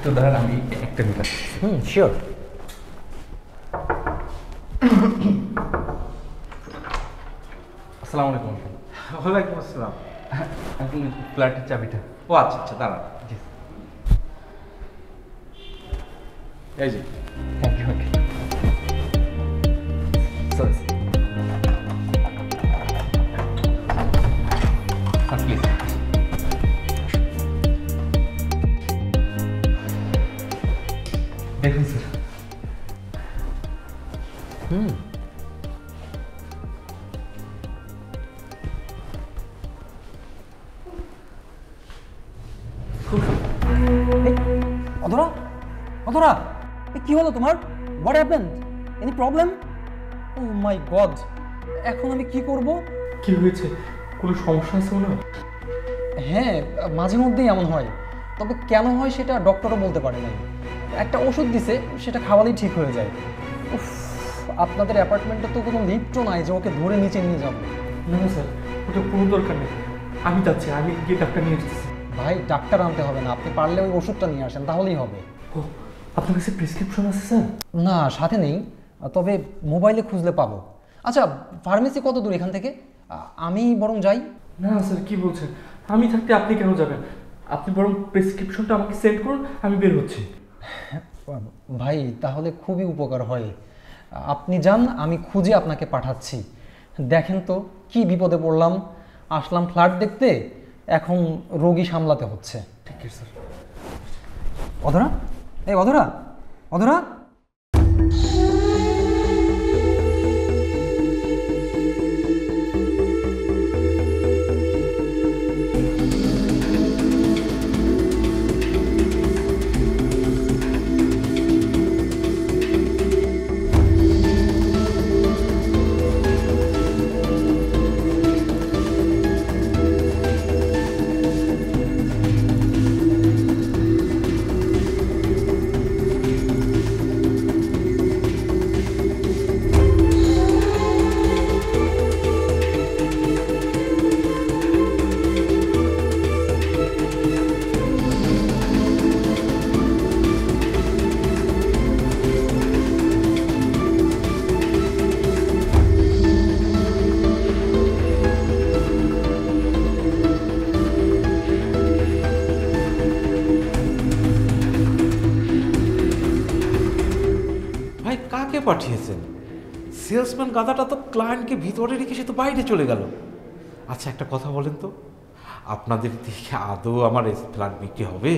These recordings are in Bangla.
তো দাঁড়ান আমি একটা মিনিট। শিওর। আসসালামু আলাইকুম। ওয়ালাইকুম আসসালাম। আঙ্কেল ফ্ল্যাটের চাবিটা। ও আচ্ছা আচ্ছা, দাঁড়ান। জি এই যে। Thank you uncle. Sorry please. দেখুন স্যার। অধরা, অধরা, কি হলো তোমার? What happened? Any problem? Oh my god, এখন আমি কি করব? কি হয়েছে? কোনো সমস্যা আছে মনে হয়? হ্যাঁ, মাঝে মধ্যেই এমন হয়, তবে কেন হয় সেটা ডক্টরও বলতে পারে নাই। একটা ওষুধ দিছে, সেটা খাওয়ালেই ঠিক হয়ে যায়। উফ, আপনাদের অ্যাপার্টমেন্টে তো কোনো লিফটও নাই যে ওকে ধরে নিচে নিয়ে যাবো। না না স্যার, ওটা কোনো দরকার নেই। আমি যাচ্ছি, আমি গিয়ে ডাক্তার নিয়ে আসতেছি। ভাই, ডাক্তার আনতে হবে না, আপনি পারলে ওই ওষুধটা নিয়ে আসেন, তাহলেই হবে। ও, আপনার কাছে প্রেসক্রিপশন আছে স্যার? না, সাথে নেই, তবে মোবাইলে খুঁজলে পাবো। আচ্ছা, ফার্মেসি কত দূর এখান থেকে? আমি বরং যাই। না স্যার, কি বলছেন? আমি থাকতে আপনি কেন যাবেন? আপনি বরং প্রেসক্রিপশনটা আমাকে সেন্ড করুন, আমি বের হচ্ছি। ভাই, তাহলে খুবই উপকার হয়। আপনি যান, আমি খুঁজে আপনাকে পাঠাচ্ছি। দেখেন তো কি বিপদে পড়লাম, আসলাম ফ্ল্যাট দেখতে, এখন রোগী সামলাতে হচ্ছে। ঠিক আছে স্যার। অধরা, এই অধরা, অধরা। ভাই, কাকে পাঠিয়েছেন? সেলসম্যান গাধাটা তো ক্লায়েন্টকে ভিতরে রেখে সে তো বাইরে চলে গেল। আচ্ছা, একটা কথা বলেন তো, আপনাদের দিকে আদৌ আমার ফ্ল্যাট বিক্রি হবে?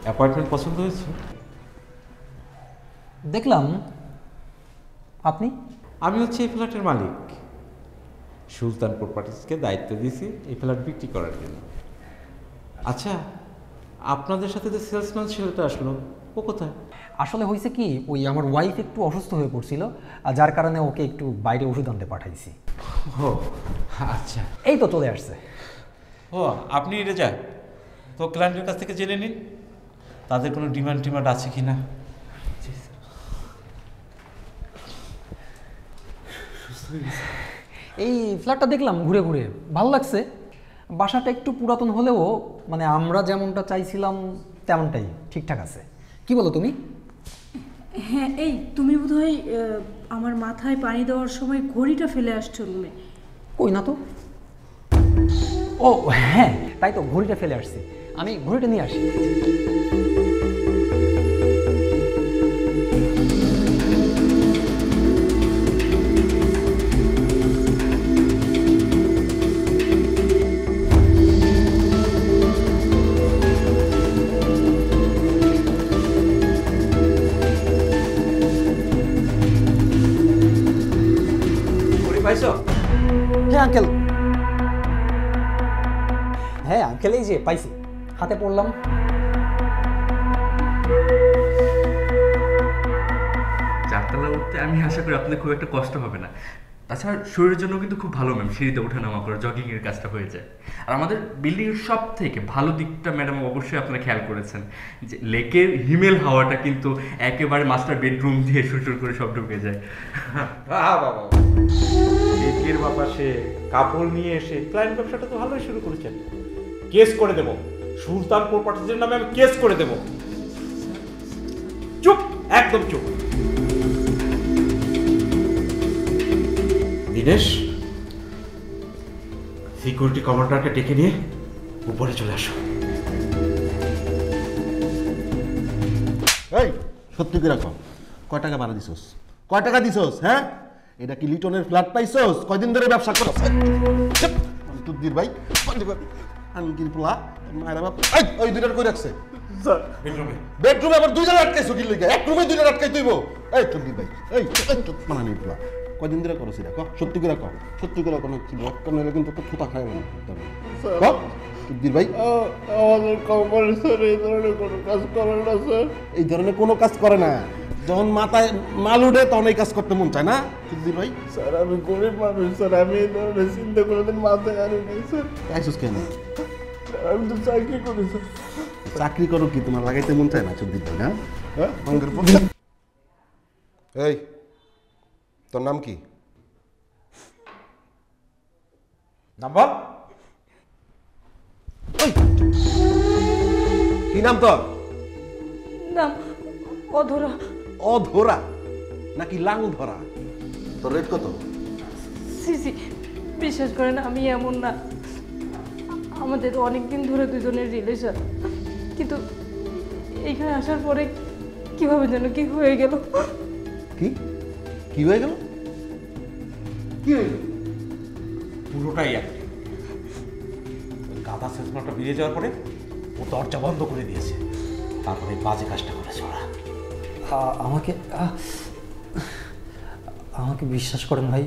অ্যাপার্টমেন্ট পছন্দ হয়েছে? দেখলাম। আপনি? আমি হচ্ছে এই ফ্ল্যাটের মালিক। সুলতান প্রপার্টিজকে দায়িত্ব দিয়েছি এই ফ্ল্যাট বিক্রি করার জন্য। আচ্ছা, আপনাদের সাথে যে সেলসম্যান ছেলেটা আসলো, ও কোথায়? আসলে হয়েছে কি, ওই আমার ওয়াইফ একটু অসুস্থ হয়ে পড়ছিল, যার কারণে ওকে একটু বাইরে ওষুধ আনতে পাঠাইছি। ও আচ্ছা, এই তো চলে আসছে। ও আপনি এটা যান তো ক্লায়েন্টের কাছ থেকে জেনে নিন তাদের কোনো ডিমান্ড টিমান্ড আছে কি না। এই ফ্ল্যাটটা দেখলাম ঘুরে ঘুরে, ভালো লাগছে। বাসাটা একটু পুরাতন হলেও মানে আমরা যেমনটা চাইছিলাম তেমনটাই ঠিকঠাক আছে। কি বলো তুমি? হ্যাঁ, এই তুমি বোধহয় আমার মাথায় পানি দেওয়ার সময় ঘড়িটা ফেলে আসছো রুমে। কই না তো। ও হ্যাঁ, তাই তো, ঘড়িটা ফেলে আসছি, আমি ঘড়িটা নিয়ে আসি। হ্যাঁ আঙ্কেল, হ্যাঁ আঙ্কেল, এই যে পাইছি, হাতে পড়লাম। চারতলা উঠতে আমি আশা করি আপনাদের খুব একটা কষ্ট হবে না। তাছাড়া শরীরের জন্য কিন্তু খুব ভালো ম্যাম, সিঁড়িতে ওঠানামা করে জগিংয়ের কাজটা হয়ে যায়। আর আমাদের বিল্ডিংয়ের সব থেকে ভালো দিকটা ম্যাডাম অবশ্যই আপনারা খেয়াল করেছেন যে লেকের হিমেল হাওয়াটা কিন্তু একেবারে মাস্টার বেডরুম দিয়ে সুর করে সব ঢুকে যায়। বাবা লেকের বাতাসে কাপড় নিয়ে এসে ক্লায়েন্ট ব্যবসাটা তো ভালোই শুরু করেছেন। কেস করে দেব, সুলতান প্রপার্টিজের নামে আমি কেস করে দেব। চুপ, একদম চুপ। দিনেশ, সিকিউরিটি কমান্ডারকে ডেকে নিয়ে উপরে চলে আসো। এই সত্যি করে রাখো, কয় টাকা ভাড়া দিছস? কয় টাকা দিছস? হ্যাঁ, এটা কি লিটনের ফ্ল্যাট পাইছস? কয়দিন ধরে ব্যবসা করছ? তুদ্দির ভাই আমি কি পোলা মায়েরা বাপ ওই দুইটার কই রাখছে স্যার বেডরুমে। বেডরুমে আবার দুইটা আটকাইছো কি লিগা? এক রুমে দুইটা আটকাই তুইব? এই তুদ্দির ভাই, এই মানা নেই পোলা, কয়দিন ধরে করছিস এটা? সত্যি করে কও, সত্যি করে কোনো কি একটা নইলে কিন্তু তো থুতা খায় না। তুদ্দির ভাই আমাদের কোম্পানি স্যার এই ধরনের কোনো কাজ করে না স্যার। এই ধরনের কোনো কাজ করে না। যখন মাথায় মাল উঠে তখন এই কাজ করতে মন চায় না তুদ্দির ভাই? স্যার আমি গরিব মানুষ স্যার, আমি এই ধরনের চিন্তা কোনোদিন মাথায় আনি নাই স্যার। আইসুস কেন? আমি তো চাকরি করি স্যার। চাকরি করো কি তোমার লাগাইতে মন চায় না তুদ্দির ভাই? না হ্যাঁ, এই তোর নাম কি? নাম্বার কি নাম তোর? নাম অধরা। অধরা নাকি লাং ধরা? তোর রেট কত? সিসি বিশ্বাস করেন আমি এমন না, আমাদের অনেক দিন ধরে দুজনের রিলেশন, কিন্তু এইখানে আসার পরে কিভাবে যেন কি হয়ে গেল। কি কি হয়ে গেল? কি হয়ে গেল? পুরোটাই এক গাধা সেলসম্যানটা বেরিয়ে যাওয়ার পরে ও দরজা বন্ধ করে দিয়েছে, তারপরে বাজে কাজটা করেছে ওরা। আমাকে আমাকে বিশ্বাস করেন ভাই,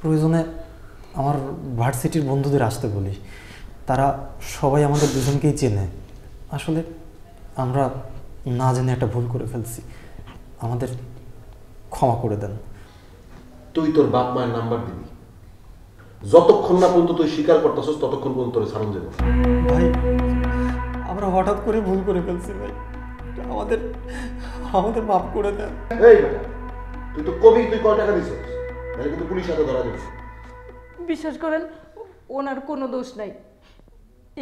প্রয়োজনে আমার ভার্সিটির বন্ধুদের আসতে বলি, তারা সবাই আমাদের দুজনকেই চেনে। আসলে আমরা না জেনে একটা ভুল করে ফেলছি, আমাদের ক্ষমা করে দেন। তুই তোর বাপ মায়ের নাম্বার দিবি, যতক্ষণ না পর্যন্ত তুই স্বীকার করতেছস ততক্ষণ পর্যন্ত তোর সারণ যাবে। ভাই আমরা হঠাৎ করে ভুল করে ফেলছি ভাই, আমাদের আমাদের মাফ করে দেন। এই বেটা, তুই তো কবি, তুই কয় টাকা দিছস? তাহলে কিন্তু পুলিশ হাতে ধরা দেবে। বিশ্বাস করেন ওনার কোনো দোষ নাই,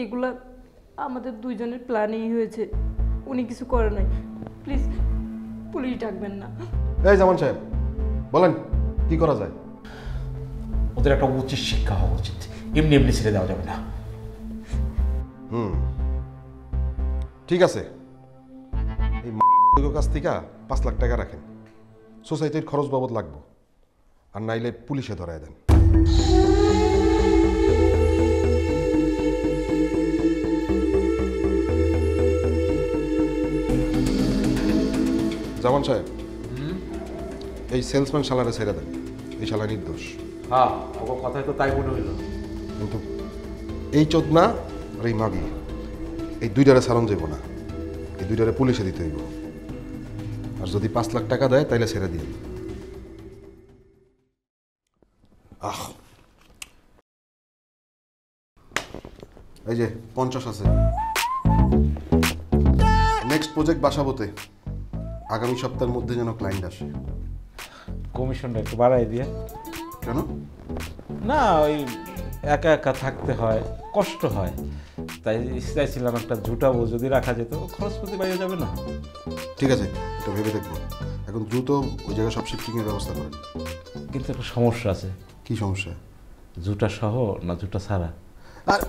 এগুলা আমাদের দুইজনের প্ল্যানিং হয়েছে, উনি কিছু করে নাই। প্লিজ পুলিশ ডাকবেন না। এই জামান সাহেব বলেন কি করা যায়? ওদের একটা উচিত শিক্ষা হওয়া উচিত, এমনি এমনি ছেড়ে দেওয়া যাবে না। ঠিক আছে, এই কাছ থেকে 5 লাখ টাকা রাখেন, সোসাইটির খরচ বাবদ লাগবো, আর নাইলে পুলিশে ধরায় দেন। জামান সাহেব এই সেলসম্যান শালারে ছেড়ে দেন, এই শালা নির্দোষ। হ্যাঁ, ওর কথায় তো তাই মনে হইল। কিন্তু এই চোদনা আর এই মাগি, এই দুইটারে সারণ যাইব না, এই দুইটারে পুলিশে দিতে হইব। আর যদি 5 লাখ টাকা দেয় তাইলে ছেড়ে দিন। এই যে 50 আছে। নেক্সট প্রজেক্ট বাসাবোতে, আগামী সপ্তাহের মধ্যে যেন ক্লায়েন্ট আসে। কমিশনটা একটু বাড়াই দিয়ে। কেন? না, ওই একা একা থাকতে হয়, কষ্ট হয়, তাই চাইছিলাম একটা জুটাবো যদি রাখা যেত, খরচপাতি বাইরে যাবে না। ঠিক আছে, এটা ভেবে দেখবো। এখন দ্রুত ওই জায়গায় সব শিফটিংয়ের ব্যবস্থা করেন। কিন্তু একটা সমস্যা আছে। কি সমস্যা? জুটা সহ না জুটা ছাড়া? আর